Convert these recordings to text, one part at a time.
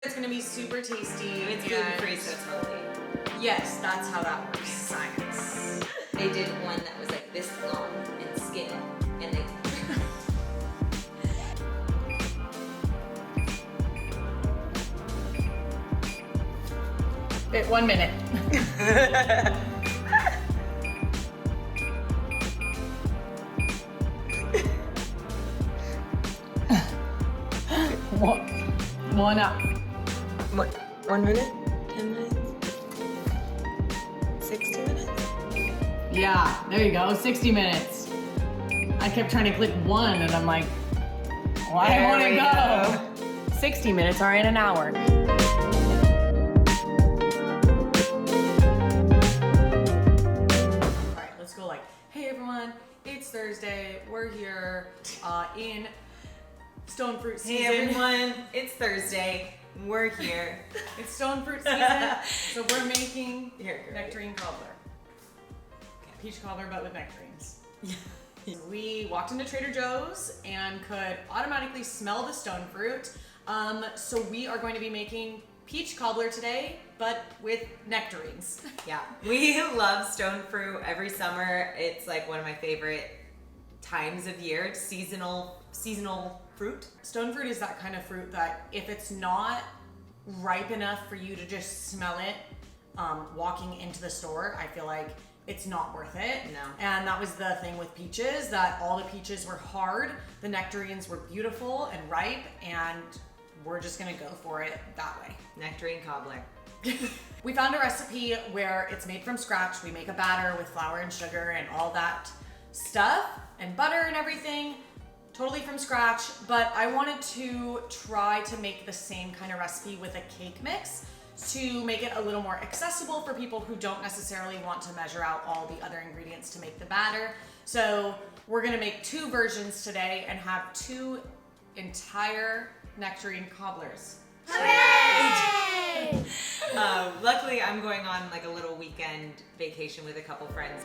It's gonna be super tasty. It's gluten-free, so it's healthy. Yes, that's how that works. Science. They did one that was like this long and skinny, and they. Wait, 1 minute. One up. What? 1 minute? 10 minutes? 60 minutes? Yeah, there you go. 60 minutes. I kept trying to click 1 and I'm like, well, I want to go. 60 minutes are in an hour. All right, let's go like, hey everyone, it's Thursday. We're here in stone fruit season. Hey everyone, it's Thursday. We're here. It's stone fruit season, so we're making nectarine cobbler. Peach cobbler, but with nectarines. We walked into Trader Joe's and could automatically smell the stone fruit. So we are going to be making peach cobbler today, but with nectarines. Yeah, we love stone fruit every summer. It's like one of my favorite times of year. It's seasonal fruit. Stone fruit is that kind of fruit that if it's not ripe enough for you to just smell it walking into the store, I feel like it's not worth it. No. And that was the thing with peaches, that all the peaches were hard, the nectarines were beautiful and ripe, and we're just gonna go for it that way. Nectarine cobbler. We found a recipe where it's made from scratch. We make a batter with flour and sugar and all that stuff and butter and everything, totally from scratch. But I wanted to try to make the same kind of recipe with a cake mix to make it a little more accessible for people who don't necessarily want to measure out all the other ingredients to make the batter. So we're gonna make 2 versions today and have 2 entire nectarine cobblers. Hooray! Luckily, I'm going on like a little weekend vacation with a couple friends.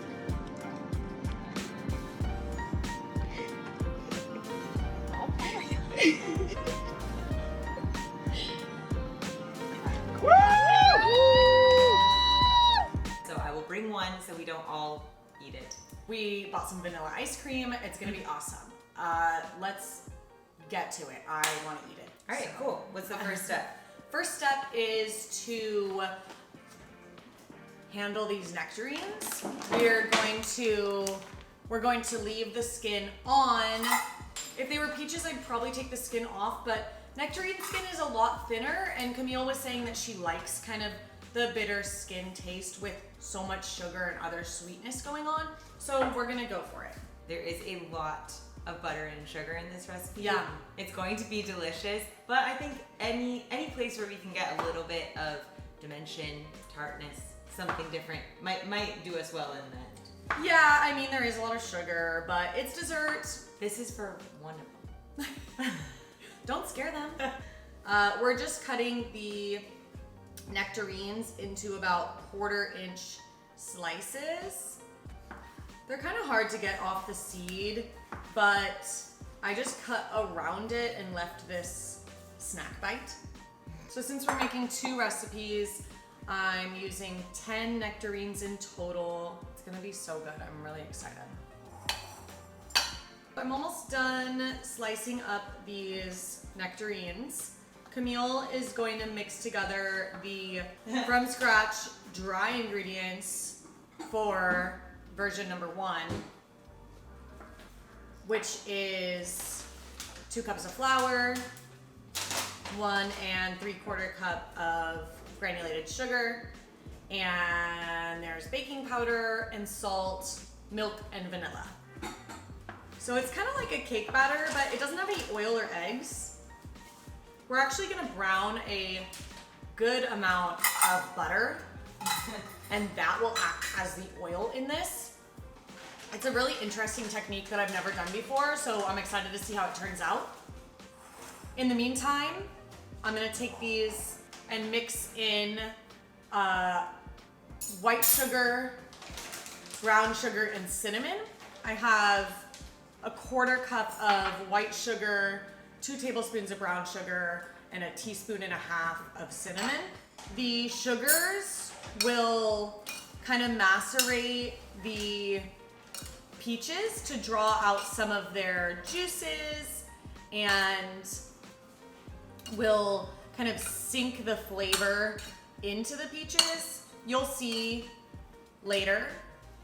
So I will bring one so we don't all eat it. We bought some vanilla ice cream. It's gonna be awesome. Let's get to it. I wanna eat it. All right, cool. What's the first step? First step is to handle these nectarines. We're going to leave the skin on. If they were peaches, I'd probably take the skin off, but nectarine skin is a lot thinner, and Camille was saying that she likes kind of the bitter skin taste with so much sugar and other sweetness going on. So we're gonna go for it. There is a lot of butter and sugar in this recipe. Yeah. It's going to be delicious, but I think any place where we can get a little bit of dimension, tartness, something different might do us well in that. Yeah, I mean, there is a lot of sugar, but it's dessert. This is for one of them. Don't scare them. We're just cutting the nectarines into about 1/4-inch slices. They're kind of hard to get off the seed, but I just cut around it and left this snack bite. So since we're making 2 recipes, I'm using 10 nectarines in total. It's gonna be so good. I'm really excited. I'm almost done slicing up these nectarines. Camille is going to mix together the from scratch dry ingredients for version number 1, which is 2 cups of flour, 1 3/4 cup of granulated sugar, and there's baking powder and salt, milk and vanilla. So it's kind of like a cake batter, but it doesn't have any oil or eggs. We're actually gonna brown a good amount of butter, and that will act as the oil in this. It's a really interesting technique that I've never done before, so I'm excited to see how it turns out. In the meantime, I'm gonna take these and mix in white sugar, brown sugar, and cinnamon. I have 1/4 cup of white sugar, 2 tablespoons of brown sugar, and a teaspoon and a half of cinnamon. The sugars will kind of macerate the peaches to draw out some of their juices and will kind of sink the flavor into the peaches. You'll see later,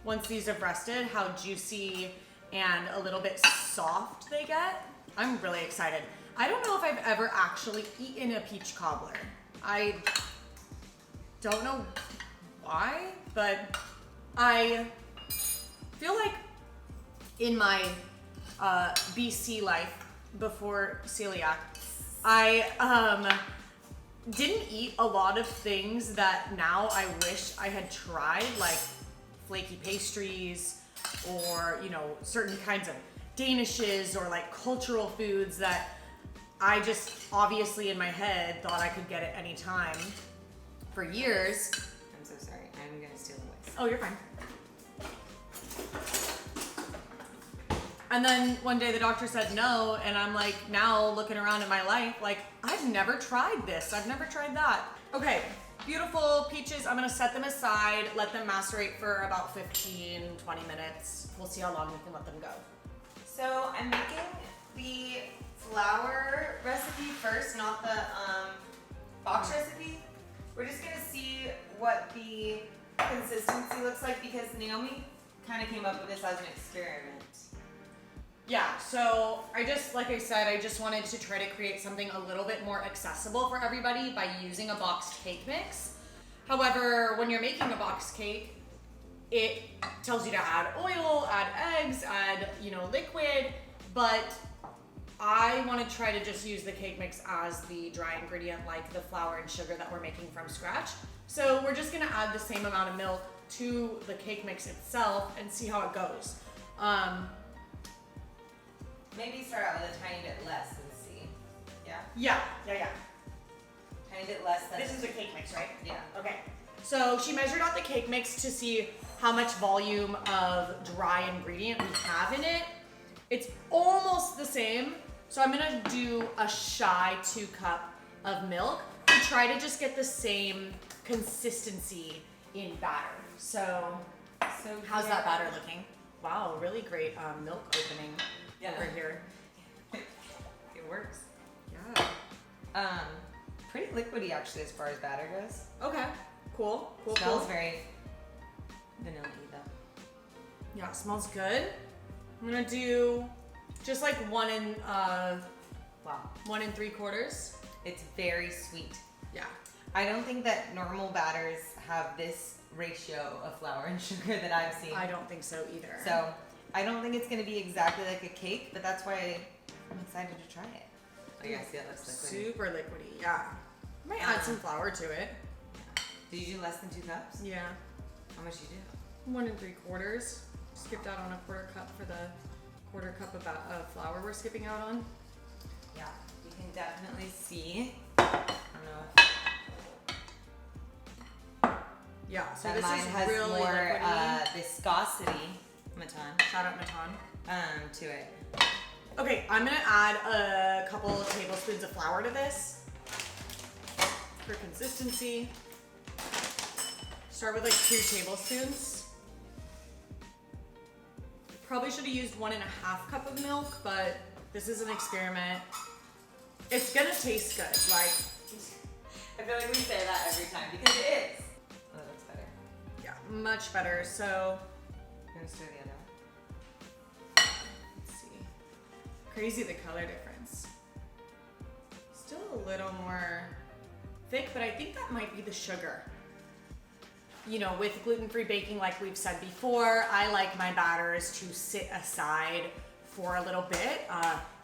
once these have rested, how juicy and a little bit soft they get. I'm really excited. I don't know if I've ever actually eaten a peach cobbler. I don't know why, but I feel like in my BC life before celiac, I didn't eat a lot of things that now I wish I had tried, like flaky pastries or, you know, certain kinds of danishes or like cultural foods that I just obviously in my head thought I could get at any time for years. I'm so sorry. I'm gonna steal the whisk. Oh, you're fine. And then one day the doctor said no, and I'm like now looking around at my life like I've never tried this. I've never tried that. Okay, beautiful peaches. I'm gonna set them aside, let them macerate for about 15, 20 minutes. We'll see how long we can let them go. So I'm making the flour recipe first, not the box recipe. We're just gonna see what the consistency looks like because Naomi kind of came up with this as an experiment. Yeah, so like I said, I just wanted to try to create something a little bit more accessible for everybody by using a boxed cake mix. However, when you're making a boxed cake, it tells you to add oil, add eggs, add, you know, liquid, but I want to try to just use the cake mix as the dry ingredient, like the flour and sugar that we're making from scratch. So we're just gonna add the same amount of milk to the cake mix itself and see how it goes. Maybe start out with a tiny bit less and see. Yeah? Yeah. Tiny bit less than... This is the cake mix, right? Yeah. Okay. So she measured out the cake mix to see how much volume of dry ingredient we have in it. It's almost the same. So I'm gonna do a shy 2 cup of milk to try to just get the same consistency in batter. So how's that batter looking? Wow, really great milk opening over here. It works. Yeah. Pretty liquidy actually as far as batter goes. Okay. Cool. Smells very vanilla-y though. Yeah, it smells good. I'm gonna do just like 1 3/4. It's very sweet. Yeah. I don't think that normal batters have this ratio of flour and sugar that I've seen. I don't think so either. So I don't think it's gonna be exactly like a cake, but that's why I'm excited to try it. Oh yeah, see that looks liquidy. Super liquidy, yeah. Might add some flour to it. Did you do less than 2 cups? Yeah. How much did you do? 1 3/4. Skipped out on a 1/4 cup for the 1/4 cup of flour we're skipping out on. Yeah, you can definitely see. I don't know. Yeah, so that this mine is has really more liquidy. viscosity, Matan, Shout out Matan. to it. Okay, I'm gonna add a couple of tablespoons of flour to this for consistency. Start with like 2 tablespoons. Probably should have used 1 1/2 cup of milk, but this is an experiment. It's gonna taste good. Like, I feel like we say that every time because it is. Oh, that looks better. yeah, much better. So, I'm gonna stir the other one. let's see. Crazy the color difference. Still a little more thick, but I think that might be the sugar. You know, with gluten-free baking, like we've said before, I like my batters to sit aside for a little bit,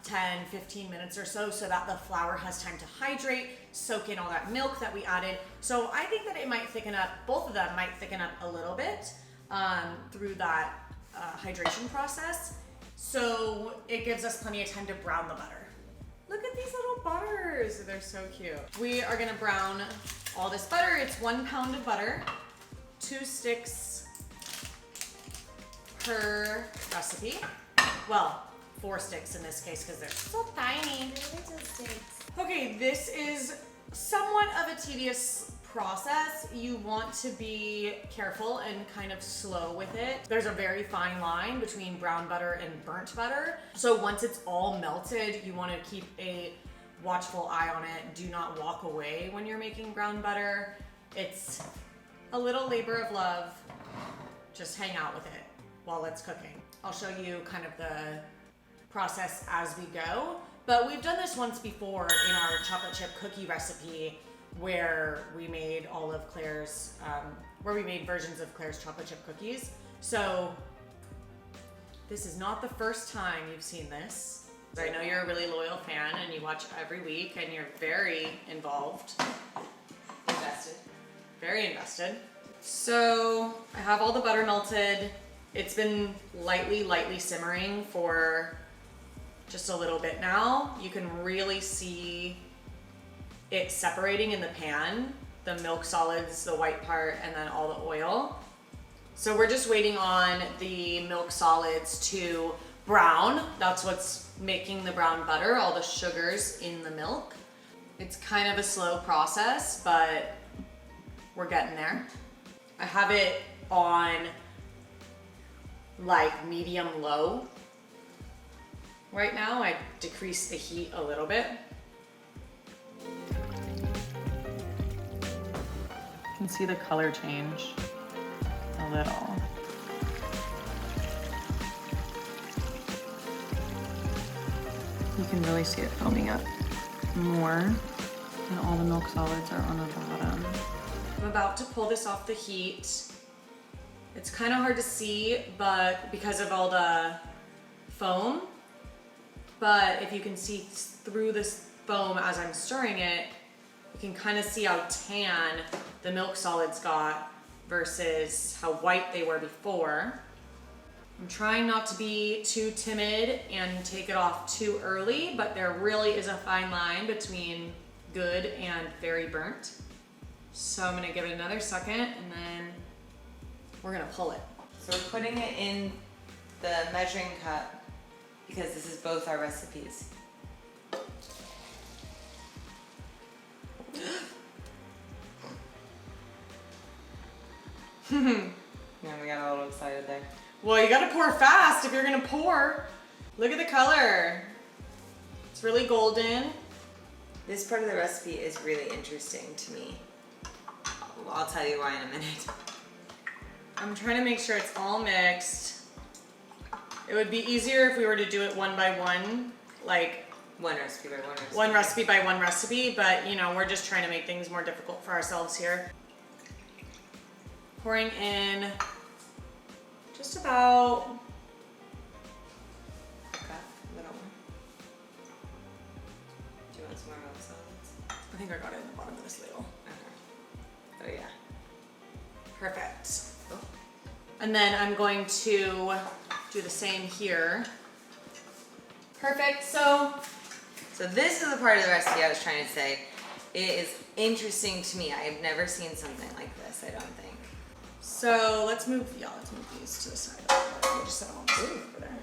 10, 15 minutes or so that the flour has time to hydrate, soak in all that milk that we added. So I think that it might thicken up, both of them might thicken up a little bit through that hydration process. So it gives us plenty of time to brown the butter. Look at these little butters, they're so cute. We are gonna brown all this butter. It's 1 pound of butter. 2 sticks per recipe. Well, 4 sticks in this case because they're so tiny. Okay, this is somewhat of a tedious process. You want to be careful and kind of slow with it. There's a very fine line between brown butter and burnt butter. So once it's all melted, you want to keep a watchful eye on it. Do not walk away when you're making brown butter. It's a little labor of love. Just hang out with it while it's cooking. I'll show you kind of the process as we go. But we've done this once before in our chocolate chip cookie recipe where we made all of Claire's, where we made versions of Claire's chocolate chip cookies. So this is not the first time you've seen this. I know you're a really loyal fan and you watch every week and you're very involved. Invested. Very invested. So I have all the butter melted. It's been lightly simmering for just a little bit now. You can really see it separating in the pan, the milk solids, the white part, and then all the oil. So we're just waiting on the milk solids to brown. That's what's making the brown butter, all the sugars in the milk. It's kind of a slow process, but we're getting there. I have it on like medium low right now. I decreased the heat a little bit. You can see the color change a little. You can really see it foaming up more, and all the milk solids are on the bottom. I'm about to pull this off the heat. It's kind of hard to see, but because of all the foam, but if you can see through this foam as I'm stirring it, you can kind of see how tan the milk solids got versus how white they were before. I'm trying not to be too timid and take it off too early, but there really is a fine line between good and very burnt. So I'm gonna give it another second and then we're gonna pull it. So we're putting it in the measuring cup because this is both our recipes. Yeah, we got a little excited there. Well, you gotta pour fast if you're gonna pour. Look at the color. It's really golden. This part of the recipe is really interesting to me. I'll tell you why in a minute. I'm trying to make sure it's all mixed. It would be easier if we were to do it one by one, like one recipe by one recipe. One recipe by one recipe, but you know, we're just trying to make things more difficult for ourselves here. Pouring in just about a little more. Do you want some more milk solids? I think I got it in the bottom of this ladle. Okay. Oh yeah. Perfect. Oh. And then I'm going to do the same here. Perfect. So this is the part of the recipe I was trying to say. It is interesting to me. I have never seen something like this, I don't think. So let's move these to the side. We'll just set them on the stove over there.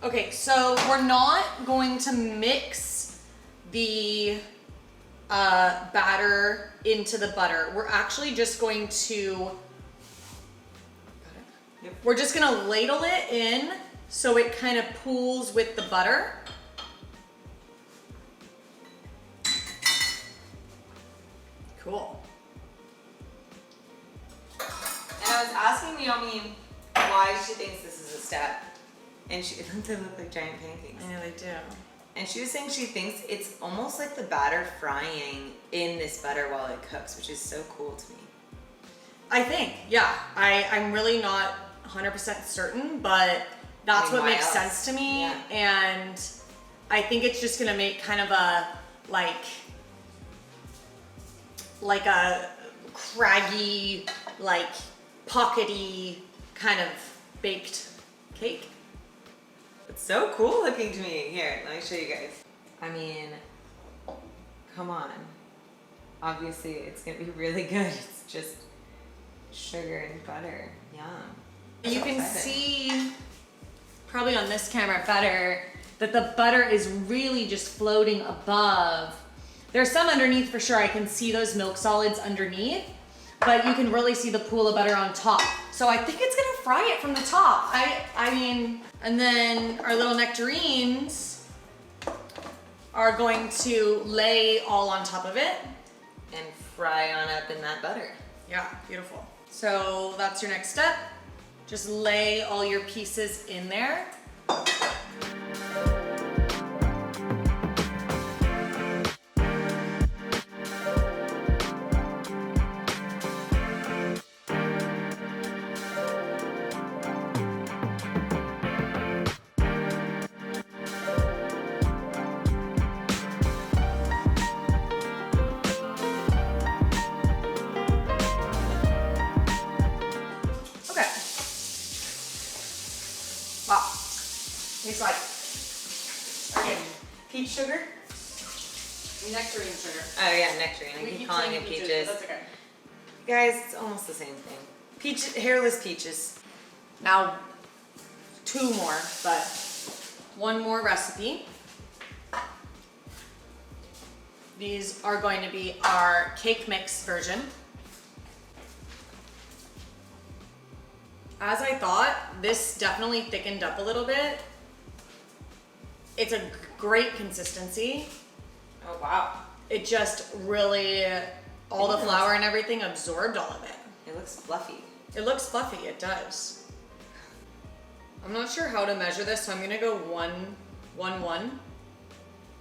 Okay, so we're not going to mix the batter into the butter. We're actually just going to, we're just gonna ladle it in so it kind of pools with the butter. Cool. And I was asking Naomi why she thinks this is a step. And they look like giant pancakes. I know they do. And she was saying she thinks it's almost like the batter frying in this butter while it cooks, which is so cool to me. I think, yeah. I'm really not 100% certain, but that's what makes sense to me. Yeah. And I think it's just gonna make kind of a, like a craggy, like pockety kind of baked cake. It's so cool looking to me. Here, let me show you guys. I mean, come on. Obviously, it's gonna be really good. It's just sugar and butter. Yum. You can see, probably on this camera better, that the butter is really just floating above. There's some underneath for sure. I can see those milk solids underneath, but you can really see the pool of butter on top. So I think it's gonna fry it from the top. I mean, and then our little nectarines are going to lay all on top of it. And fry on up in that butter. Yeah, beautiful. So that's your next step. Just lay all your pieces in there. Tastes like Peach sugar? nectarine sugar. Oh yeah, nectarine. I keep calling saying it peaches. But that's okay. Guys, it's almost the same thing. Peach, hairless peaches. Now, 2 more, but 1 more recipe. These are going to be our cake mix version. As I thought, this definitely thickened up a little bit. It's a great consistency. Oh wow. It just really, all the flour and everything absorbed all of it. It looks fluffy. It looks fluffy, it does. I'm not sure how to measure this, so I'm gonna go 1, 1, 1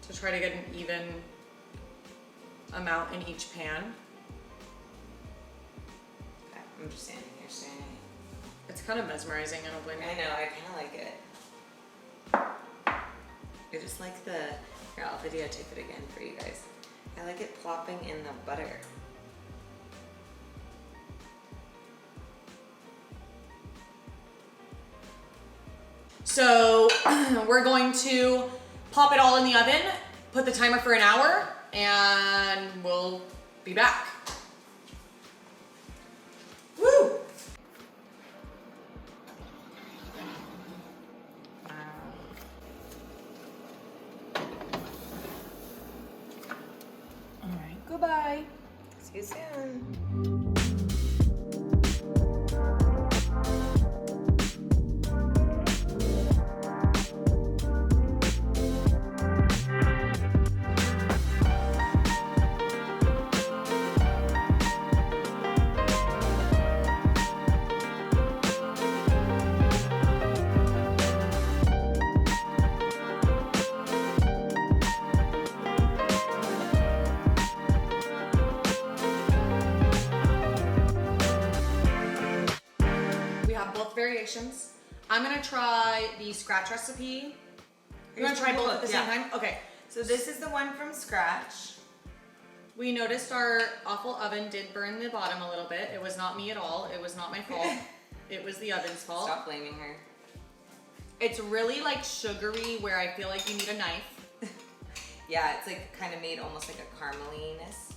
to try to get an even amount in each pan. Okay, I'm just standing here staring at it. It's kind of mesmerizing, I don't blame you. I know, I kind of like it. I just like the, here, I'll videotape it again for you guys. I like it plopping in the butter. So we're going to pop it all in the oven, put the timer for an hour, and we'll be back. Woo! All right, goodbye. See you soon. Variations. I'm gonna try the scratch recipe. You wanna try both at the same time? Okay. So this is the one from scratch. We noticed our awful oven did burn the bottom a little bit. It was not me at all. It was not my fault. It was the oven's fault. Stop blaming her. It's really like sugary where I feel like you need a knife. Yeah, it's like kind of made almost like a carameliness.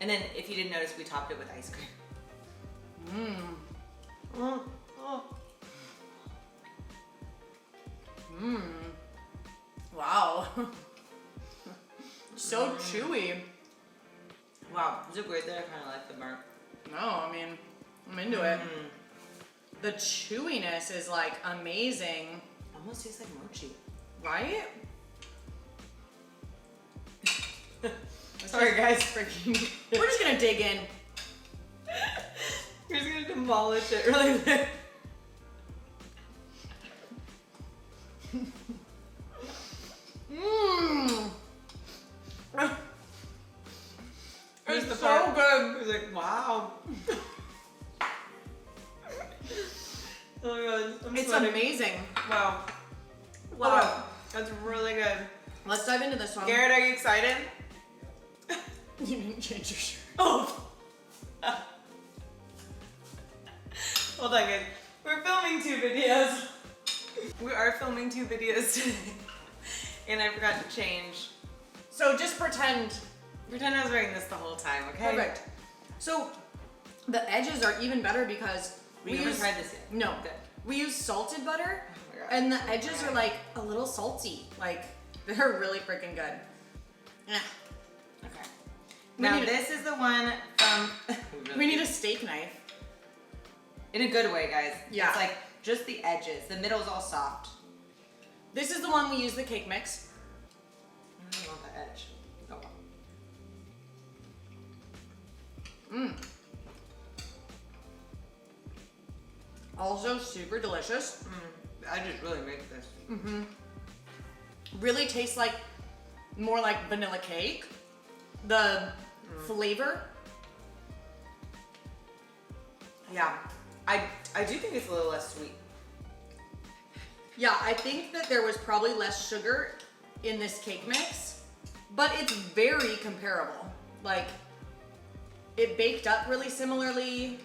And then if you didn't notice, we topped it with ice cream. Mmm. Mmm. Wow. So chewy. Wow, is it weird that I kind of like the burnt? No, I mean, I'm into it. The chewiness is like amazing. Almost tastes like mochi. Right? Sorry guys. Freaking. We're just gonna dig in. You're just gonna demolish it really quick. Mmm. It's the so part. good. It's like, wow. Oh my god, I'm It's sweating. amazing. Wow. Wow. That's really good. Let's dive into this one. Garrett, are you excited? You didn't change your shirt. Oh. Hold on, guys. We're filming 2 videos. We are filming 2 videos today. And I forgot to change. So just pretend. Pretend I was wearing this the whole time, okay? Perfect. So the edges are even better because We haven't tried this yet. No. Good. We use salted butter, Oh my god. And the edges are like a little salty. Like, they're really freaking good. Yeah. Okay. Now this is the one from... We need a steak knife. In a good way, guys. Yeah. It's like just the edges. The middle's all soft. This is the one we use the cake mix. I don't want the edge. Oh well. Also super delicious. I just really make this. Really tastes like more like vanilla cake. The flavor. Yeah. I do think it's a little less sweet. Yeah, I think that there was probably less sugar in this cake mix, but it's very comparable. Like, it baked up really similarly.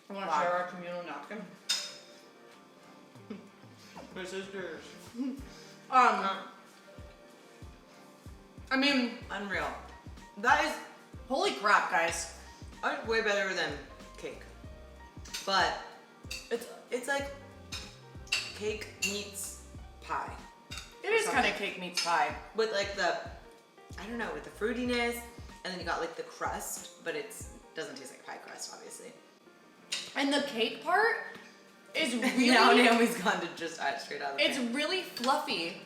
I want to share our communal napkin. My sister's. I mean, Unreal. That is holy crap, guys. way better than cake. But it's like cake meets pie. It is kind of cake meets pie. With like the, I don't know, with the fruitiness, and then you got like the crust, but it doesn't taste like pie crust, obviously. And the cake part is really... Now Naomi's gone to just straight out of the It's pan. really fluffy.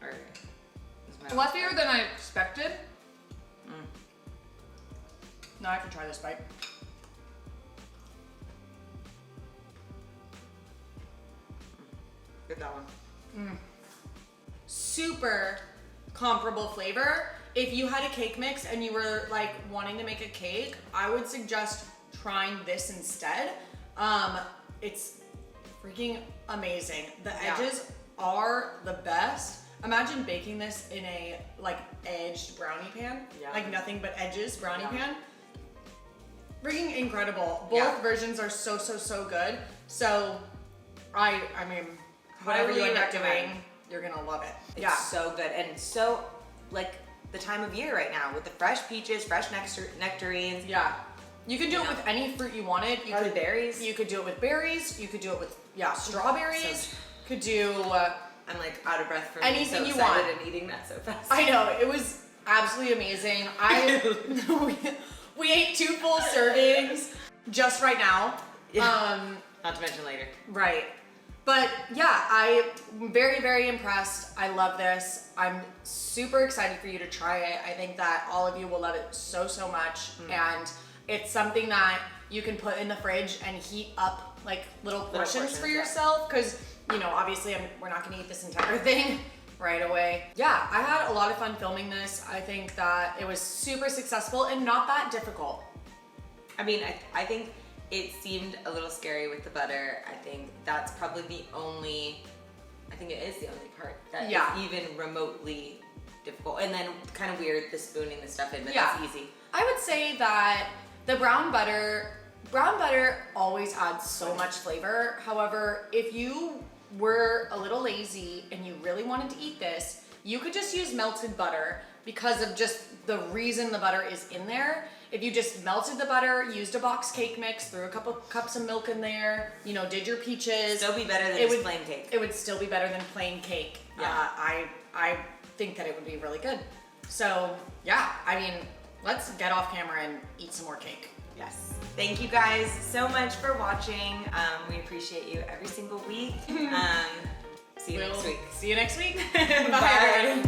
Alright. Fluffier than I expected. Now I can try this bite. Get that one. Super comparable flavor. If you had a cake mix and you were like wanting to make a cake, I would suggest trying this instead. It's freaking amazing. The edges are the best. Imagine baking this in a like edged brownie pan. Yeah. Like nothing but edges brownie Yeah. pan. Freaking incredible. Both versions are so good. So I mean, whatever you Highly end up recommend. doing, you're gonna love it. It's so good, and so like the time of year right now with the fresh peaches, fresh nectarines. Yeah. You can do it with any fruit you wanted. You Probably could berries. You could do it with berries. You could do it with strawberries. Could do I'm like out of breath from anything so you excited want. and eating that so fast. I know, it was absolutely amazing. We ate 2 full servings just right now. Not to mention later. Right. But yeah, I'm very impressed. I love this. I'm super excited for you to try it. I think that all of you will love it so much. And it's something that you can put in the fridge and heat up like little portions for yourself. Because, you know, obviously we're not gonna eat this entire thing right away. Yeah, I had a lot of fun filming this. I think that it was super successful and not that difficult. I mean, I think it seemed a little scary with the butter. I think that's probably the only, I think it is the only part that is even remotely difficult. And then kind of weird, the spooning the stuff in, but that's easy. I would say that the brown butter always adds so much flavor. However, if you were a little lazy and you really wanted to eat this, you could just use melted butter because of just the reason the butter is in there. If you just melted the butter, used a box cake mix, threw a couple cups of milk in there, you know, did your peaches. Still be better than just plain cake. It would still be better than plain cake. Yeah. I think that it would be really good. So yeah, I mean, let's get off camera and eat some more cake. Yes. Thank you guys so much for watching. We appreciate you every single week. See you next week. See you next week. Bye.